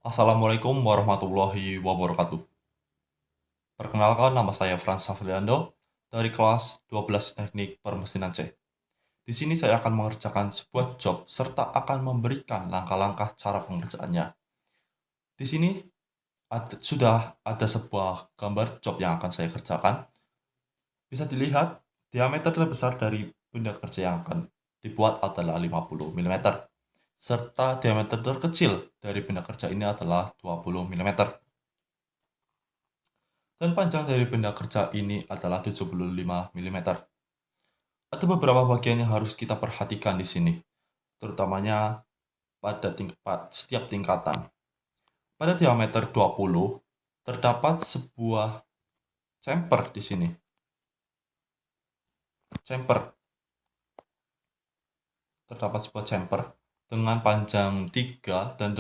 Assalamualaikum warahmatullahi wabarakatuh. Perkenalkan, nama saya Frans Safriando dari kelas 12 Teknik Permesinan C. Di sini saya akan mengerjakan sebuah job serta akan memberikan langkah-langkah cara pengerjaannya. Di sini sudah ada sebuah gambar job yang akan saya kerjakan. Bisa dilihat, diameter terbesar dari benda kerja yang akan dibuat adalah 50 mm, serta diameter terkecil dari benda kerja ini adalah 20 mm. Dan panjang dari benda kerja ini adalah 75 mm. Ada beberapa bagian yang harus kita perhatikan di sini, terutamanya pada setiap tingkatan. Pada diameter 20, terdapat sebuah chamfer di sini. Terdapat sebuah chamfer dengan panjang 3 dan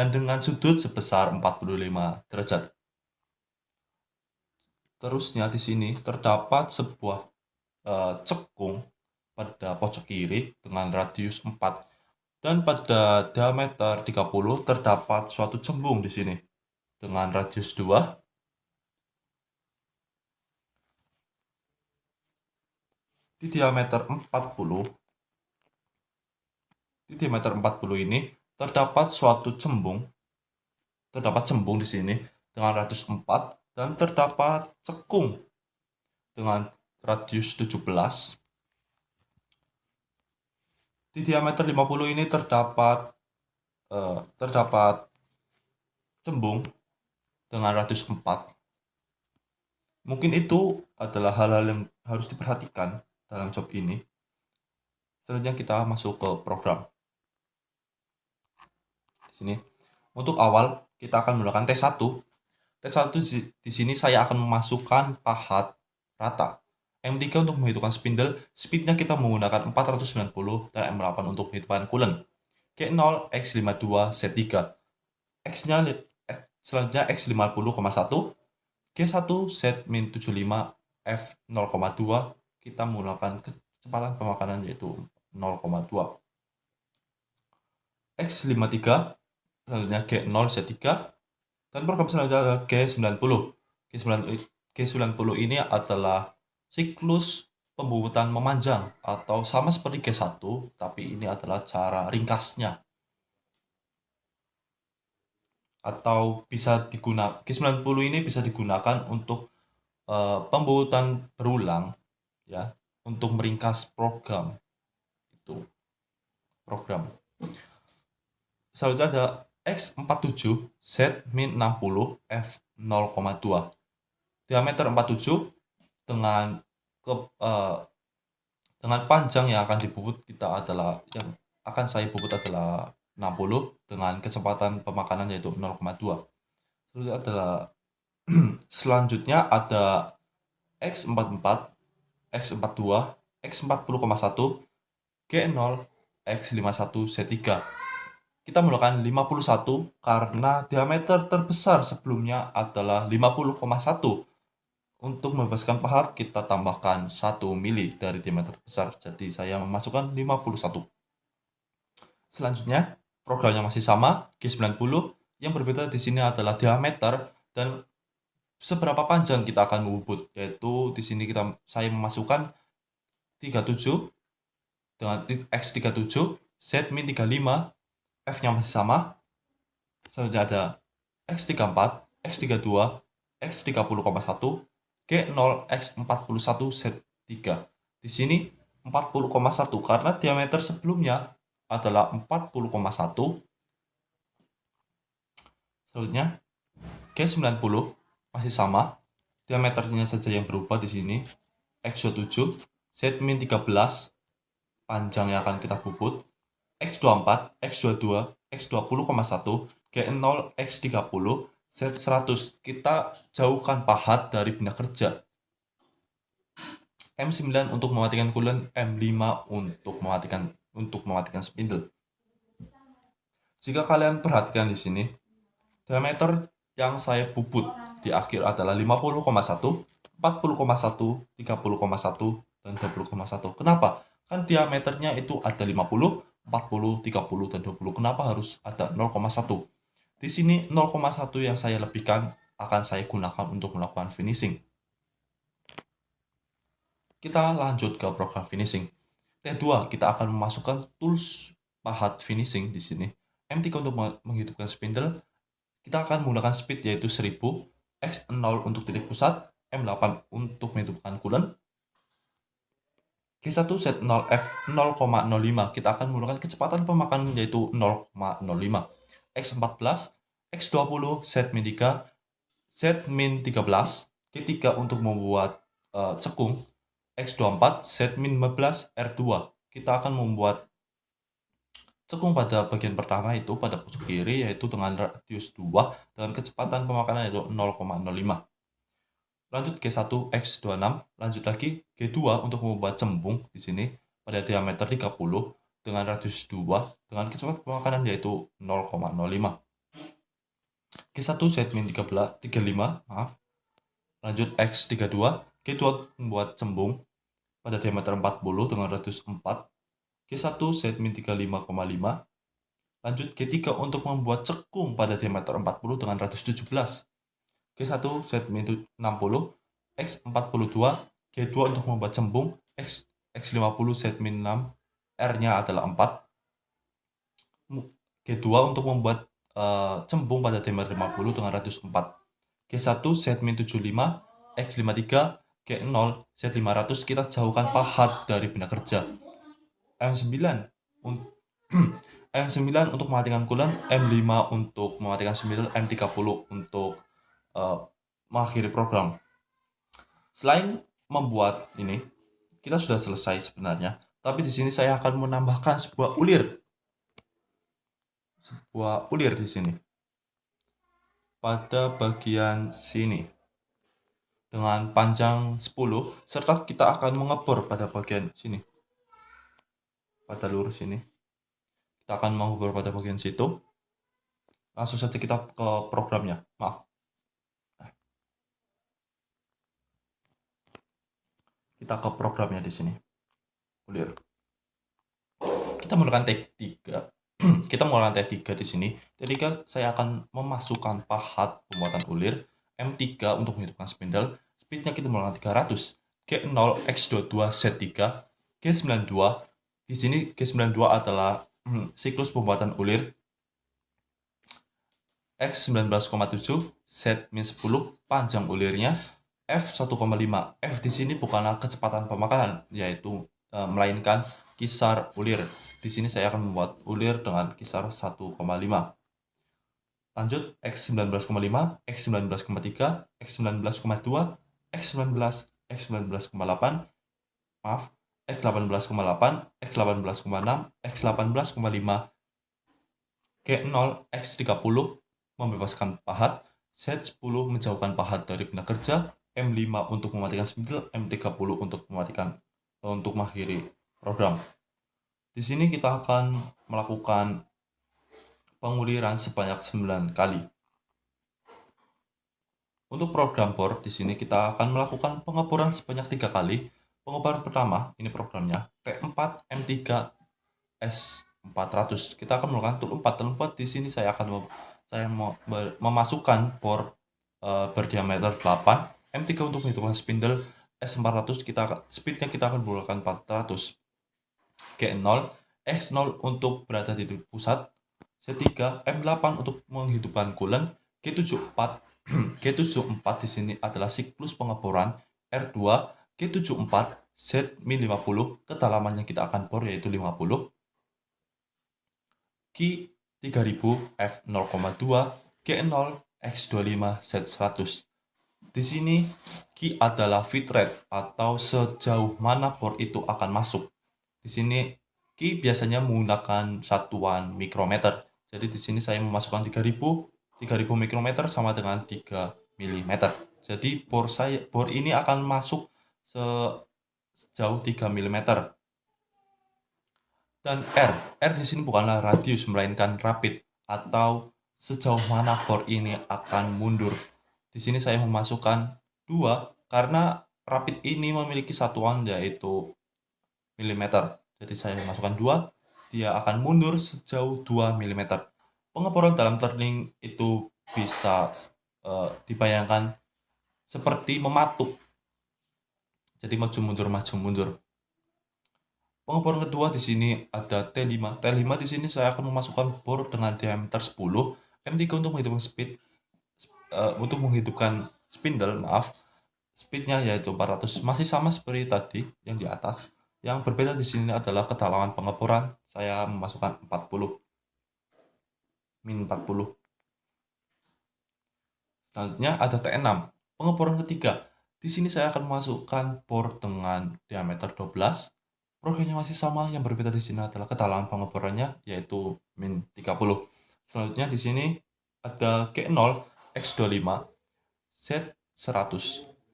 dengan sudut sebesar 45 derajat. Terusnya di sini terdapat sebuah cekung pada pojok kiri dengan radius 4, dan pada diameter 30 terdapat suatu cembung di sini dengan radius 2. Di diameter 40 ini terdapat cembung di sini dengan radius 4 dan terdapat cekung dengan radius 17. Di diameter 50 ini terdapat cembung dengan radius 4. Mungkin itu adalah hal-hal yang harus diperhatikan dalam job ini. Selanjutnya kita masuk ke program. Di sini, untuk awal kita akan menggunakan T1. T1 di sini saya akan memasukkan pahat rata. M3 untuk menghitungkan spindle, speednya kita menggunakan 490, dan M8 untuk menghitungkan coolant. G0, X52, Z3. X-nya selanjutnya X50,1, G1, Z-75, F0,2. Kita menggunakan kecepatan pemakanan yaitu 0,2. X53, selanjutnya G0, Z3, dan program selanjutnya adalah G90. G90 ini adalah siklus pembubutan memanjang atau sama seperti G1, tapi ini adalah cara ringkasnya. Atau bisa digunakan, G90 ini bisa digunakan untuk pembubutan berulang, ya, untuk meringkas program. Itu program. Selanjutnya ada X47, Z-60, F0,2. Diameter 47 dengan panjang yang akan dibubut saya bubut adalah 60 dengan kecepatan pemakanan yaitu 0,2. Selanjutnya ada X44, X42, X40,1, G0, X51, Z3. Kita menggunakan 51 karena diameter terbesar sebelumnya adalah 50,1. Untuk membebaskan pahat, kita tambahkan 1 mili dari diameter besar. Jadi saya memasukkan 51. Selanjutnya, programnya masih sama, G90. Yang berbeda di sini adalah diameter dan seberapa panjang kita akan membubut. Yaitu di sini saya memasukkan 37 dengan X37, Z-35, F-nya masih sama. Selanjutnya ada X34, X32, X30,1, G0, X41, Z3. Di sini 40,1 karena diameter sebelumnya adalah 40,1. Selanjutnya G90 masih sama, diameternya saja yang berubah di sini. X27, Z-13, panjang yang akan kita bubut. X24, X22, X20,1, G0, X30, Z100. Kita jauhkan pahat dari benda kerja. M9 untuk mematikan coolant, M5 untuk mematikan spindle. Jika kalian perhatikan di sini, diameter yang saya bubut di akhir adalah 50,1, 40,1, 30,1, dan 20,1. Kenapa? Kan diameternya itu ada 50, 40, 30, dan 20. Kenapa harus ada 0,1? Di sini 0,1 yang saya lebihkan akan saya gunakan untuk melakukan finishing. Kita lanjut ke program finishing. T2, kita akan memasukkan tools pahat finishing di sini. M3 untuk menghidupkan spindle. Kita akan menggunakan speed yaitu 1000, X0 untuk titik pusat, M8 untuk menghidupkan coolant. G1 Z0 F 0,05, kita akan menggunakan kecepatan pemakanan yaitu 0,05. X14, X20 Z-3, Z-13, G3 untuk membuat cekung, X24, Z-15, R2. Kita akan membuat cekung pada bagian pertama itu pada pojok kiri yaitu dengan radius 2 dengan kecepatan pemakanan yaitu 0,05. Lanjut G1 X26, lanjut lagi G2 untuk membuat cembung di sini pada diameter 30 dengan radius 2 dengan kecepatan pemakanan yaitu 0,05. G1 Z-35, maaf. Lanjut X32, G2 membuat cembung pada diameter 40 dengan radius 4. G1 Z-35,5. Lanjut G3 untuk membuat cekung pada diameter 40 dengan radius 17. G1 Z-60, X42, G2 untuk membuat cembung, X50 Z-6, R-nya adalah 4. G2 untuk membuat cembung pada diameter 50 dengan radius 4. G1 Z-75, X53, G0 Z500, kita jauhkan pahat dari benda kerja. M9 M9 untuk mematikan coolant, M5 untuk mematikan spindle, M30 untuk mengakhiri program. Selain membuat ini, kita sudah selesai sebenarnya, tapi di sini saya akan menambahkan sebuah ulir di sini pada bagian sini dengan panjang 10, serta kita akan mengebor pada bagian sini pada lurus ini. Kita akan mengebor pada bagian situ. Langsung saja kita ke programnya. Maaf. Kita ke programnya di sini. Ulir. Kita menggunakan T3. Kita menggunakan T3 di sini. T3 saya akan memasukkan pahat pembuatan ulir, M3 untuk menghidupkan spindle. Speednya kita menggunakan 300. G0 X22 Z3, G92. Di sini G92 adalah siklus pembuatan ulir. X19,7 Z-10 panjang ulirnya, F1,5. F di sini bukanlah kecepatan pemakanan, yaitu melainkan kisar ulir. Di sini saya akan membuat ulir dengan kisar 1,5. Lanjut X19,5, X19,3, X19,2, X19, X19,8, maaf, X18,8, X18,6, X18,5, G0, X30 membebaskan pahat, Z10 menjauhkan pahat dari benda kerja, M5 untuk mematikan spindle, M30 untuk mengakhiri program. Di sini kita akan melakukan penguliran sebanyak 9 kali. Untuk program bor, di sini kita akan melakukan pengeboran sebanyak 3 kali. Pengeboran pertama, ini programnya, T4 M3 S400. Kita akan melakukan tool 4. Tool 4 di sini saya memasukkan bor berdiameter 8, M3 untuk menghitungkan spindle, S400 speednya kita akan menggunakan 400. G0, X0 untuk berada di titik pusat, C3, M8 untuk menghidupkan coolant, G74 G74 di sini adalah siklus pengeboran, R2, G74 Z-50, kedalamannya kita akan bor yaitu 50. Q3000 F0,2, G0 X25 Z100. Di sini Q adalah feed rate atau sejauh mana bor itu akan masuk. Di sini Q biasanya menggunakan satuan mikrometer. Jadi di sini saya memasukkan 3000 mikrometer sama dengan 3 mm. Jadi bor ini akan masuk sejauh 3 mm. Dan R di sini bukanlah radius melainkan rapid atau sejauh mana bor ini akan mundur. Di sini saya memasukkan 2 karena rapid ini memiliki satuan yaitu mm. Jadi saya memasukkan 2. dia akan mundur sejauh 2 mm. Pengeboran dalam turning itu bisa dibayangkan seperti mematuk. Jadi maju mundur. Pengeboran kedua di sini ada T5. T5 di sini saya akan memasukkan bor dengan diameter 10, M3 untuk menghidupkan spindle, maaf. Speednya yaitu 400, masih sama seperti tadi yang di atas. Yang berbeda di sini adalah kedalaman pengeboran. Saya memasukkan 40, min 40. Selanjutnya ada T6, pengeboran ketiga. Di sini saya akan memasukkan bor dengan diameter 12. Programnya masih sama, yang berbeda di sini adalah kedalaman pengeborannya yaitu min 30. Selanjutnya di sini ada G0 X25 Z100,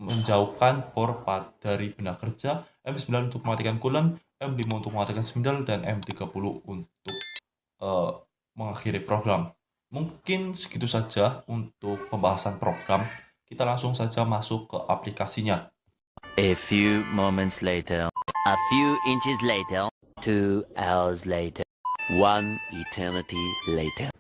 menjauhkan bor dari benda kerja, M9 untuk mematikan coolant, M5 untuk mematikan spindle, dan M30 untuk mengakhiri program. Mungkin segitu saja untuk pembahasan program. Kita langsung saja masuk ke aplikasinya. A few moments later. A few inches later. 2 hours later. 1 eternity later.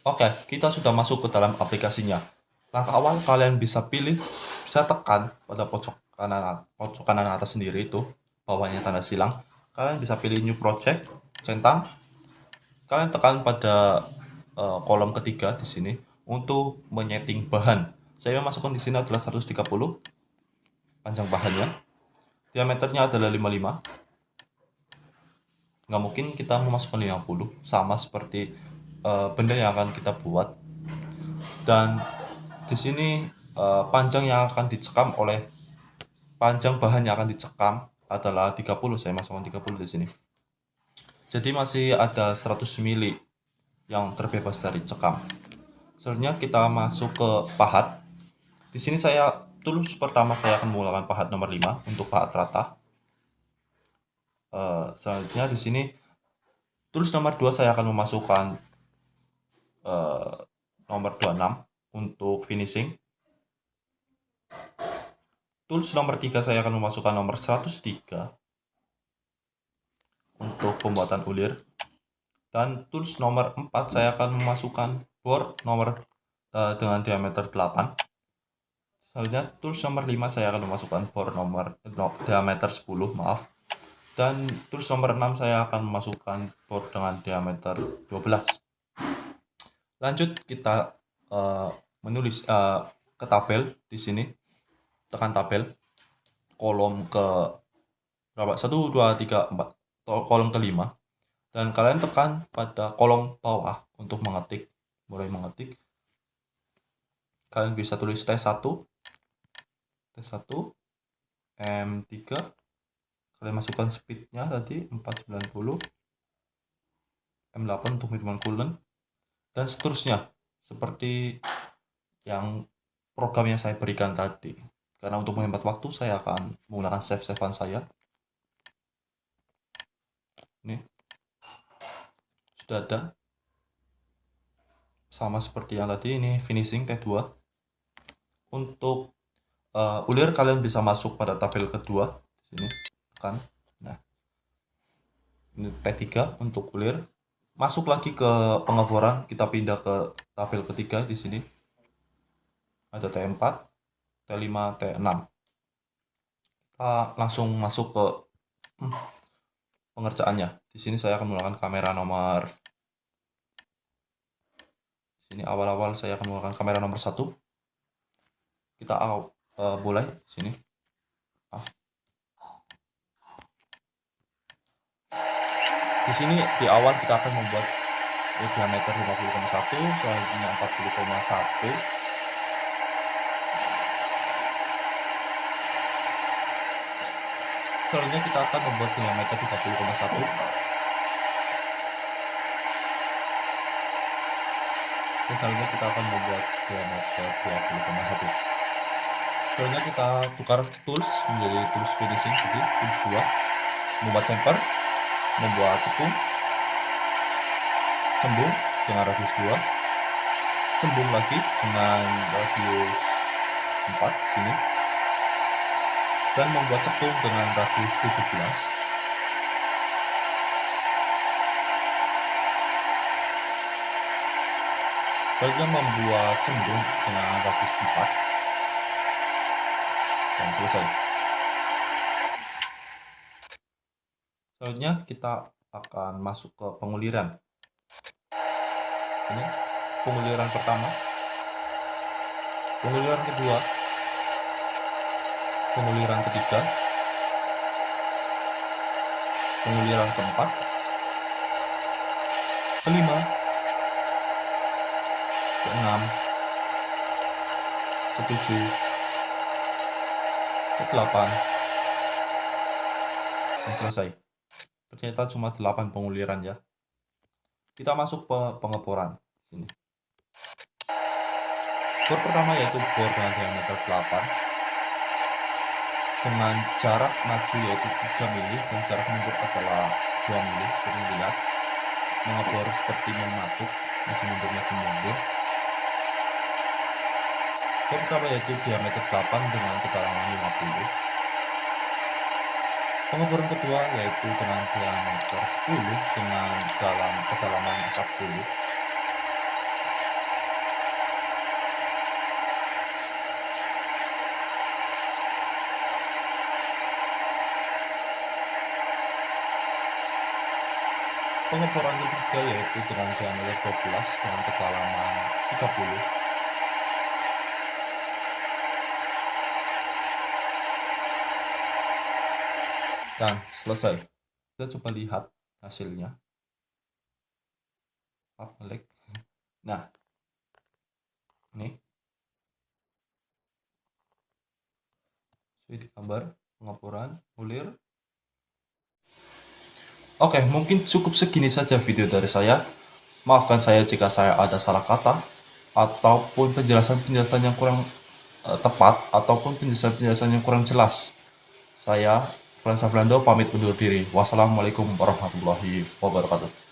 Oke, kita sudah masuk ke dalam aplikasinya. Langkah awal kalian bisa tekan pada pojok kanan atas sendiri itu, bawahnya tanda silang. Kalian bisa pilih new project, centang. Kalian tekan pada kolom ketiga di sini untuk menyeting bahan. Saya masukkan di sini adalah 130 panjang bahannya. Diameternya adalah 55. Nggak mungkin kita memasukkan 50, sama seperti benda yang akan kita buat. Dan di sini panjang bahan yang akan dicekam adalah 30. Saya masukkan 30 di sini. Jadi masih ada 100 mili yang terbebas dari cekam. Selanjutnya kita masuk ke pahat. Di sini pertama saya akan menggunakan pahat nomor 5 untuk pahat rata. Selanjutnya di sini tools nomor 2 saya akan memasukkan nomor 26 untuk finishing. Tools nomor 3 saya akan memasukkan nomor 103 untuk pembuatan ulir. Dan tools nomor 4 saya akan memasukkan bor nomor dengan diameter 8. Selanjutnya tools nomor 5 saya akan memasukkan bor diameter 10, maaf. Dan tools nomor 6 saya akan memasukkan bor dengan diameter 12. Lanjut kita menulis ke tabel di sini. Tekan tabel kolom ke berapa? 1 2 3 4. Kolom kelima. Dan kalian tekan pada kolom bawah untuk mulai mengetik. Kalian bisa tulis T1, M3. Kalian masukkan speednya tadi 490, M8 untuk menghitung coolant, dan seterusnya seperti yang program yang saya berikan tadi. Karena untuk menghemat waktu saya akan menggunakan save-savean saya. Ini sudah ada, sama seperti yang tadi. Ini finishing T2. Untuk ulir kalian bisa masuk pada tabel kedua di sini, kan. Nah, ini T3 untuk ulir. Masuk lagi ke pengeboran, kita pindah ke tabel ketiga di sini. Ada T4, T5, T6. Kita langsung masuk ke pengerjaannya. Di sini saya akan menggunakan kamera nomor. Sini awal-awal saya akan menggunakan kamera nomor 1. Kita mulai sini. Di sini di awal kita akan membuat diameter 50,1, selanjutnya 40,1. Selanjutnya kita akan membuat diameter 30,1. Dan selanjutnya kita akan membuat diameter 20,1. Selanjutnya kita tukar tools menjadi tools finishing, jadi tools 2, membuat chamfer, membuat cekung, Sembung dengan radius 2. Sembung lagi dengan radius 4 sini. Dan membuat cekung dengan radius 17. Selanjutnya membuat sembung dengan radius 4. Dan selesai. Selanjutnya kita akan masuk ke penguliran. Ini penguliran pertama, penguliran kedua, penguliran ketiga, penguliran keempat, kelima, keenam, ketujuh, kedelapan, dan selesai. Ternyata cuma 8 penguliran ya. Kita masuk ke pengeboran sini. Bor pertama yaitu bor dengan diameter 8 dengan jarak maju yaitu 3 mili dan jarak mundur adalah 2 mili seperti dilihat. Mengebor seperti mematuk, maju mundur. Bor pertama yaitu diameter 8 dengan kedalaman 50. Pengeboran kedua yaitu dengan diameter 10 dengan kedalaman 40. Pengeboran ketiga yaitu dengan diameter 12 dengan kedalaman 30. Dan selesai. Kita coba lihat hasilnya. Nah, ini sudah digambar pengeboran ulir. Oke, mungkin cukup segini saja video dari saya. Maafkan saya jika saya ada salah kata ataupun penjelasan-penjelasan yang kurang tepat ataupun penjelasan-penjelasan yang kurang jelas. Saya Frans Aflando pamit undur diri. Wassalamualaikum warahmatullahi wabarakatuh.